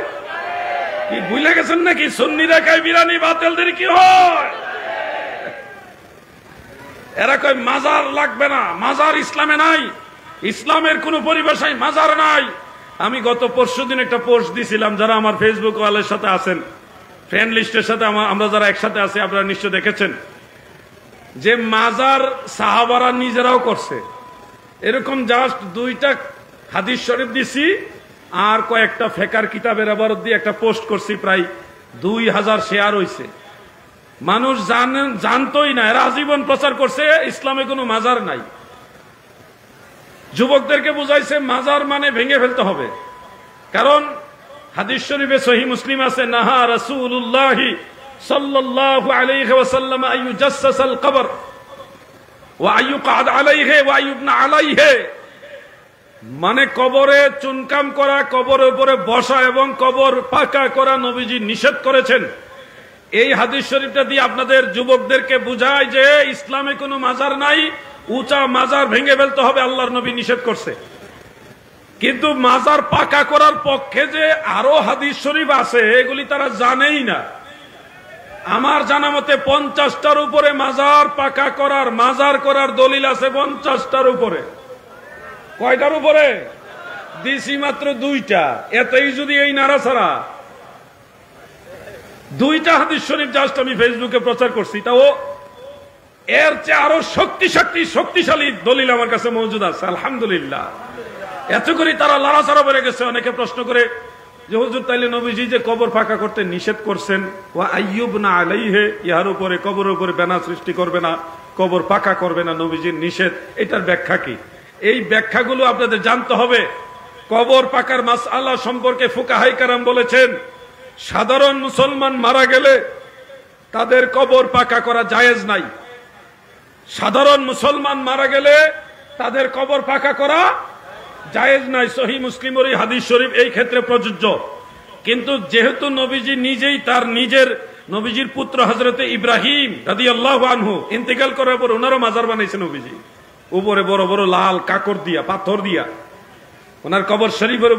কি? ভুলে গেছেন নাকি? সুন্নিরা খায় বিরানি, বাতিলদের কি হয়? এরা কয় মাজার লাগবে না, মাজার ইসলামে নাই, ইসলামের কোন পরিভাষায় মাজার নাই। আমি গত পরশুদিন একটা পোস্ট দিছিলাম, যারা আমার ফেসবুক ওয়ালের সাথে আছেন, ফ্রেন্ড লিস্টের সাথে আমরা যারা একসাথে আছি, আপনারা নিশ্চয় দেখেছেন যে মাজার সাহাবারা নিজেরাও করছে। এরকম জাস্ট 2টা হাদিস শরীফ দিছি আর কয়েকটা ফেকার কিতাবের আবারত দিয়ে একটা পোস্ট করছি, প্রায় 2000 শেয়ার হয়েছে। মানুষ জানতোই না, এরা আজীবন প্রচার করছে ইসলামে কোনো মাজার নাই। যুবকদেরকে বুঝাইছে মাজার মানে ভেঙে ফেলতে হবে, কারণ হাদিস শরীফে সহিহ মুসলিম আছে, নাহা রাসূলুল্লাহ সাল্লাল্লাহু আলাইহি ওয়াসাল্লাম আইয়ুজাসসাসাল কবর ওয়া আইয়ুকআদ আলাইহি ওয়া আইয়ুবনা আলাইহি, মানে কবরে চুনকাম করা, কবরের উপরে বসা এবং কবর পাকা করা নবীজি নিষেধ করেছেন। এই হাদিস শরীফটা দিয়ে আপনাদের যুবকদেরকে বুঝায় যে ইসলামে কোনো মাজার নাই, উঁচা মাজার ভেঙে ফেলতে হবে, আল্লাহর নবী নিষেধ করছে। কিন্তু মাজার পাকা করার পক্ষে যে আরো হাদিস শরীফ আছে, এগুলি তারা জানেই না। আমার জানা মতে 50টার উপরে মাজার পাকা করার, মাজার করার দলিল আছে 50টার উপরে। কয়টার উপরে? দিছি মাত্র 2টা, এতেই যদি এই নাড়াছাড়া। 2টা হাদিস শরীফ জাস্ট আমি ফেসবুকে প্রচার করছি, তাও এর চেয়ে আরো শক্তিশালী দলিল আমার কাছে মজুদ আছে, আলহামদুলিল্লাহ। এত করে তারা লড়াচড়া বেড়ে গেছে। অনেকে প্রশ্ন করে যে হুজুর তাইলে নবীজি যে কবর ফাঁকা করতে নিষেধ করছেন, ওয়া আইয়ুবনা আলাইহি, ইহার উপরে কবরের উপরে বেনা সৃষ্টি করবে না, কবর পাকা করবে না, নবীজির নিষেধ, এটার ব্যাখ্যা কি? এই ব্যাখ্যাগুলো আপনাদের জানতে হবে। কবর পাকার মাসআলা সম্পর্কে ফুকাহায়ে কেরাম বলেছেন, সাধারণ মুসলমান মারা গেলে তাদের কবর পাকা করা জায়েজ নাই। সাধারণ মুসলমান মারা গেলে তাদের কবর পাকা করা জায়েজ নাই। সহিহ মুসলিমের এই হাদিস শরীফ এই ক্ষেত্রে প্রযোজ্য। কিন্তু যেহেতু নবীজি নিজেই তার নিজের, নবীজির পুত্র হযরতে ইব্রাহিম রাদিয়াল্লাহু আনহু ইন্তেকাল করার পর ওনারও মাজার বানাইছেন নবীজি, উপরে বড় বড় লাল কাকর দিয়া, পাথর দিয়া ওনার কবর শরীফের